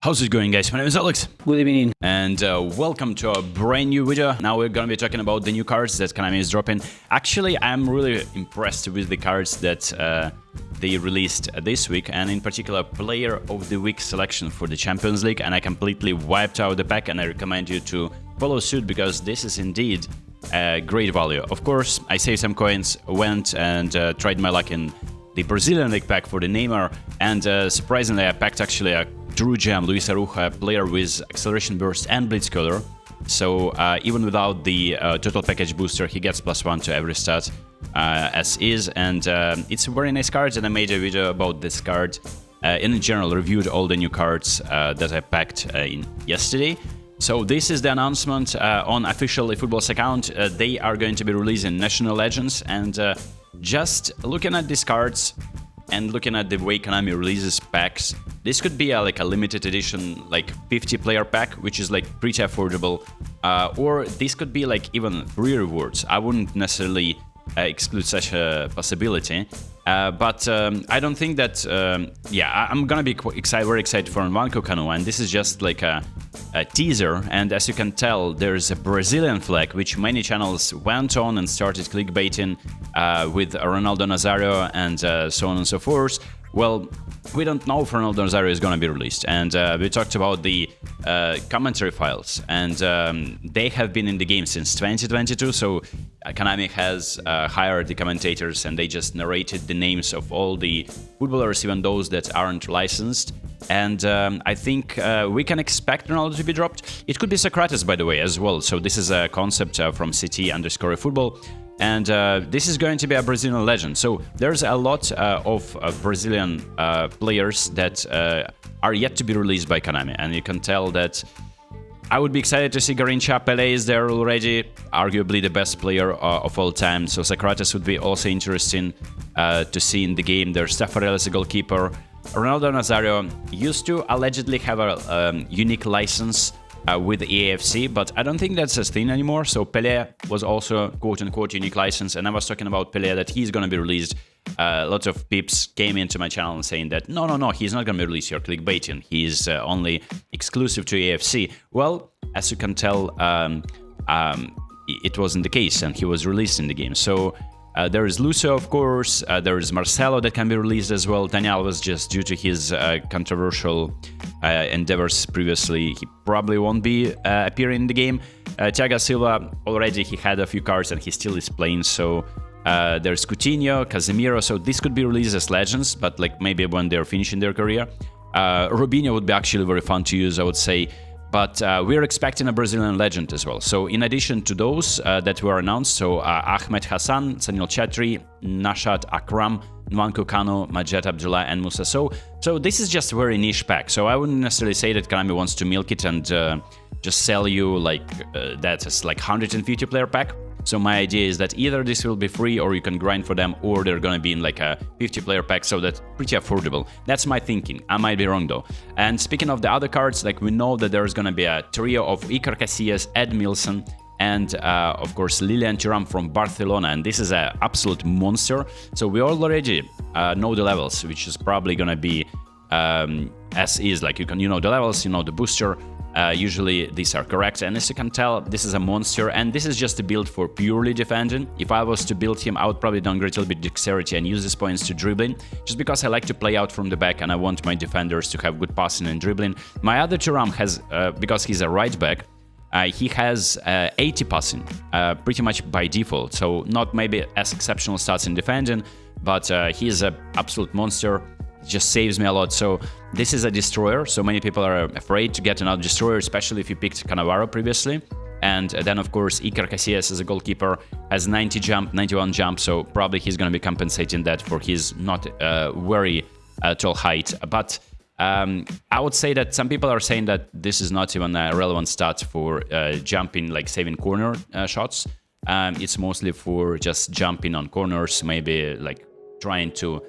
How's it going, guys? My name is Alex. Good evening. And welcome to a brand new video. Now we're gonna be talking about the new cards that Konami is dropping. Actually, I'm really impressed with the cards that they released this week, and in particular, Player of the Week selection for the Champions League. And I completely wiped out the pack, and I recommend you to follow suit because this is indeed a great value. Of course, I saved some coins, went and tried my luck in the Brazilian League pack for the Neymar, and surprisingly, I packed actually a true gem, Luis Arujo, a player with acceleration burst and blitz color. So even without the total package booster, he gets +1 to every stat as is, and it's a very nice card. And I made a video about this card. In general, reviewed all the new cards that I packed in yesterday. So this is the announcement on official eFootball's account. They are going to be releasing National Legends, and just looking at these cards and looking at the way Konami releases packs, this could be like a limited edition, like 50 player pack, which is like pretty affordable, or this could be like even free rewards. I wouldn't necessarily exclude such a possibility, but I don't think that. Yeah, I'm gonna be very excited for Nwanko Kanu, and this is just like a teaser. And as you can tell, there's a Brazilian flag, which many channels went on and started clickbaiting with Ronaldo Nazário and so on and so forth. Well, we don't know if Ronaldo Nazário is going to be released, and we talked about the commentary files, and they have been in the game since 2022, so Konami has hired the commentators, and they just narrated the names of all the footballers, even those that aren't licensed, and I think we can expect Ronaldo to be dropped. It could be Socrates, by the way, as well, so this is a concept from CT_eFootball. And this is going to be a Brazilian legend. So there's a lot of Brazilian players that are yet to be released by Konami. And you can tell that I would be excited to see Garrincha. Pelé is there already, arguably the best player of all time. So Socrates would be also interesting to see in the game. There's Tafarel as a goalkeeper. Ronaldo Nazário used to allegedly have a unique license with the EAFC, but I don't think that's a thing anymore. So Pelé was also quote-unquote unique license, and I was talking about Pelé that he's going to be released. Lots of peeps came into my channel and saying that no, he's not going to be released. You're clickbaiting. He's only exclusive to EAFC. Well, as you can tell, it wasn't the case, and he was released in the game. So there is Lucio, of course. There is Marcelo that can be released as well. Dani Alves, just due to his controversial endeavors previously, he probably won't be appearing in the game. Thiago Silva, already he had a few cards and he still is playing. So there's Coutinho, Casemiro. So this could be released as legends, but like maybe when they're finishing their career. Robinho would be actually very fun to use, I would say. But we're expecting a Brazilian legend as well. So in addition to those that were announced, so Ahmed Hassan, Sanil Chetri, Nashat Akram, Nwanko Kanu, Majed Abdullah, and Musa Sow. So this is just a very niche pack. So I wouldn't necessarily say that Konami wants to milk it and just sell you like that as like 150 player pack. So my idea is that either this will be free or you can grind for them, or they're gonna be in like a 50 player pack, so that's pretty affordable. That's my thinking. I might be wrong though. And speaking of the other cards, like we know that there's gonna be a trio of Iker Casillas, Ed Milson, and of course Lilian Thuram from Barcelona, and this is an absolute monster. So we already know the levels, which is probably gonna be as is, like you know the levels, you know the booster. Usually these are correct, and as you can tell, this is a monster, and this is just a build for purely defending. If I was to build him, I would probably downgrade a little bit dexterity and use these points to dribbling, just because I like to play out from the back and I want my defenders to have good passing and dribbling. My other Thuram has, because he's a right back, he has 80 passing, pretty much by default, so not maybe as exceptional stats in defending, but he's an absolute monster. Just saves me a lot. So this is a destroyer, so many people are afraid to get another destroyer, especially if you picked Cannavaro previously. And then of course Iker Casillas as a goalkeeper has 90 jump, 91 jump, so probably he's going to be compensating that for his not very tall height. But I would say that some people are saying that this is not even a relevant stat for jumping, like saving corner shots. It's mostly for just jumping on corners, maybe like trying to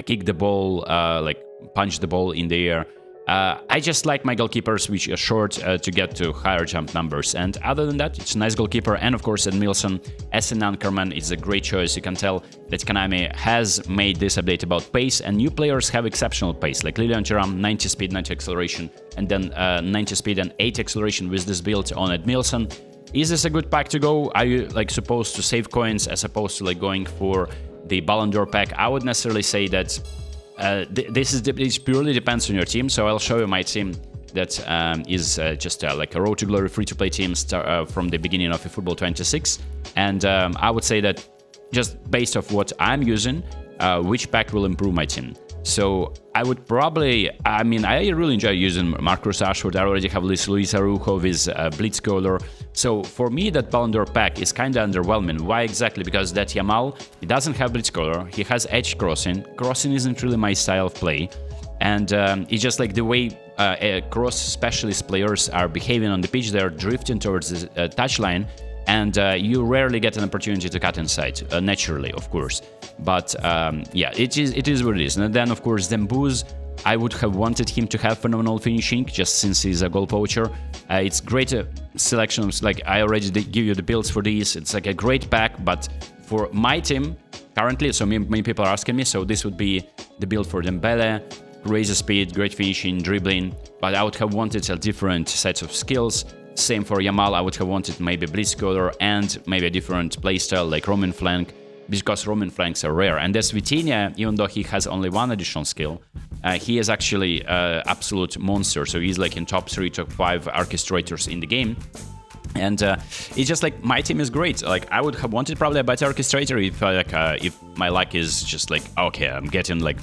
kick the ball, like punch the ball in the air. I just like my goalkeepers which are short to get to higher jump numbers, and other than that, it's a nice goalkeeper. And of course, Edmilson as an anchorman is a great choice. You can tell that Konami has made this update about pace, and new players have exceptional pace, like Lilian Thuram, 90 speed, 90 acceleration, and then 90 speed and 8 acceleration with this build on Edmilson. Is this a good pack to go? Are you like supposed to save coins as opposed to like going for the Ballon d'Or pack? I would necessarily say that this purely depends on your team. So I'll show you my team that is just like a Road to Glory free-to-play team from the beginning of eFootball 26. And I would say that just based off what I'm using, which pack will improve my team. So I would probably, I really enjoy using Marcus Rashford. I already have Luis Araujo with Blitz Color. So for me, that Ballon d'Or pack is kind of underwhelming. Why exactly? Because that Yamal, he doesn't have Blitz Color. He has edge crossing. Crossing isn't really my style of play. And it's just like the way cross specialist players are behaving on the pitch. They're drifting towards the touchline. And you rarely get an opportunity to cut inside, naturally, of course. But yeah, it is what it is. And then, of course, Dembouz, I would have wanted him to have phenomenal finishing, just since he's a goal poacher. It's great selections, like I already give you the builds for these. It's like a great pack, but for my team, currently, so many people are asking me, so this would be the build for Dembele, crazy speed, great finishing, dribbling, but I would have wanted a different set of skills. Same for Yamal, I would have wanted maybe Blitzcaller and maybe a different playstyle like Roman Flank, because Roman Flanks are rare. And as Vitinha, even though he has only one additional skill, he is actually absolute monster. So he's like in top 3, top 5 orchestrators in the game. And it's just like my team is great. Like I would have wanted probably a better orchestrator if my luck is just like, okay, I'm getting like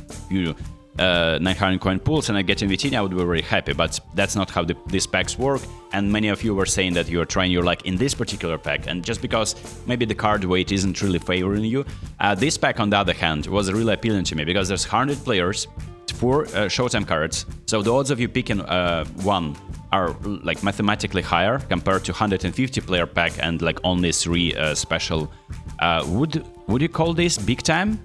900 coin pools and I get in Vitinha, I would be very happy, but that's not how these packs work. And many of you were saying that you're trying your luck in this particular pack, and just because maybe the card weight isn't really favoring you, this pack on the other hand was really appealing to me because there's 100 players, 4 showtime cards, so the odds of you picking one are like mathematically higher compared to 150 player pack and like only 3 special. Would you call this big time?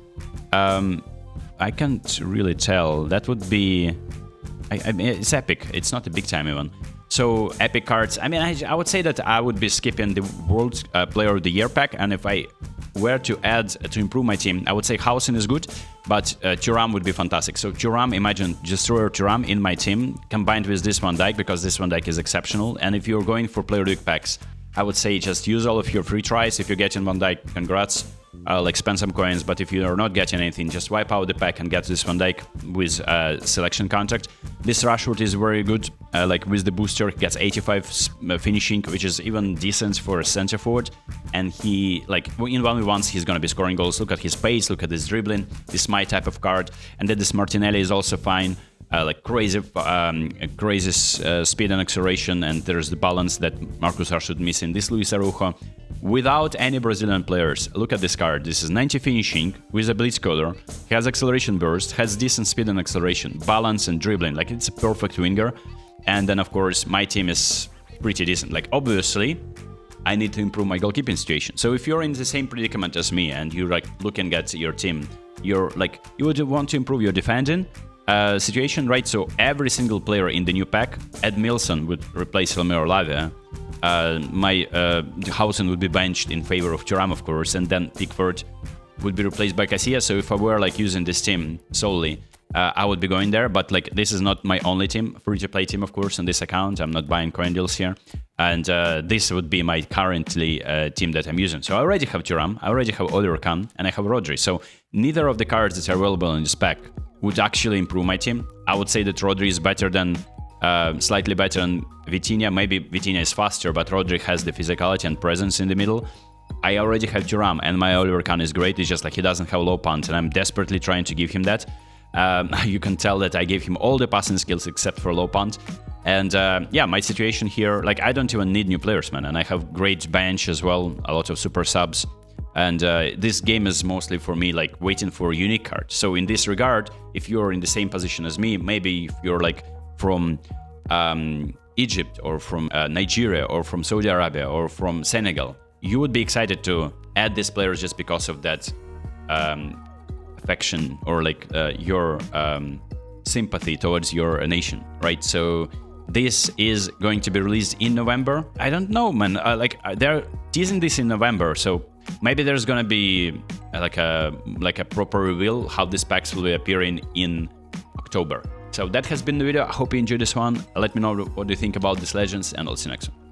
I can't really tell. That would be... I mean, it's epic. It's not a big time even. So, epic cards. I mean, I would say that I would be skipping the World Player of the Year pack, and if I were to add to improve my team, I would say Housen is good, but Thuram would be fantastic. So Thuram, imagine Destroyer Thuram in my team, combined with this Van Dijk, because this Van Dijk is exceptional. And if you're going for Player of the Week packs, I would say just use all of your free tries. If you're getting Van Dijk, congrats. Like spend some coins, but if you are not getting anything, just wipe out the pack and get this Van Dijk with selection contact. This Rashford is very good, like with the booster, he gets 85 finishing, which is even decent for a center forward. And he, like in 1v1s, he's gonna be scoring goals. Look at his pace, look at his dribbling. This is my type of card. And then this Martinelli is also fine. Like crazy speed and acceleration, and there's the balance that Marcus Rashford missing. This Luis Araujo, without any Brazilian players. Look at this card. This is 90 finishing with a blitz color. He has acceleration burst, has decent speed and acceleration, balance and dribbling. Like it's a perfect winger. And then of course my team is pretty decent. Like obviously I need to improve my goalkeeping situation. So if you're in the same predicament as me and you're like looking at your team, you're like you would want to improve your defending situation, right? So every single player in the new pack, Edmilson would replace Romero Lavia. My Housen would be benched in favor of Thuram, of course, and then Pickford would be replaced by Casillas. So if I were like using this team solely, I would be going there. But like this is not my only team, free-to-play team, of course, on this account. I'm not buying coin deals here, and this would be my currently team that I'm using. So I already have Thuram, I already have Oliver Kahn, and I have Rodri. So neither of the cards that are available in this pack would actually improve my team. I would say that Rodri is better than, slightly better than Vitinha. Maybe Vitinha is faster, but Rodri has the physicality and presence in the middle. I already have Thuram, and my Oliver Kahn is great. It's just like he doesn't have low punt, and I'm desperately trying to give him that. You can tell that I gave him all the passing skills except for low punt. And yeah, my situation here, like I don't even need new players, man. And I have great bench as well, a lot of super subs. And this game is mostly for me like waiting for a unique card. So in this regard, if you're in the same position as me, maybe if you're like from Egypt or from Nigeria or from Saudi Arabia or from Senegal, you would be excited to add these players just because of that affection or like your sympathy towards your nation, right? So this is going to be released in November. I don't know, man. They're teasing this in November, so maybe there's gonna be like a proper reveal how these packs will be appearing in October. So that has been the video. I hope you enjoyed this one. Let me know what you think about these legends, and I'll see you next one.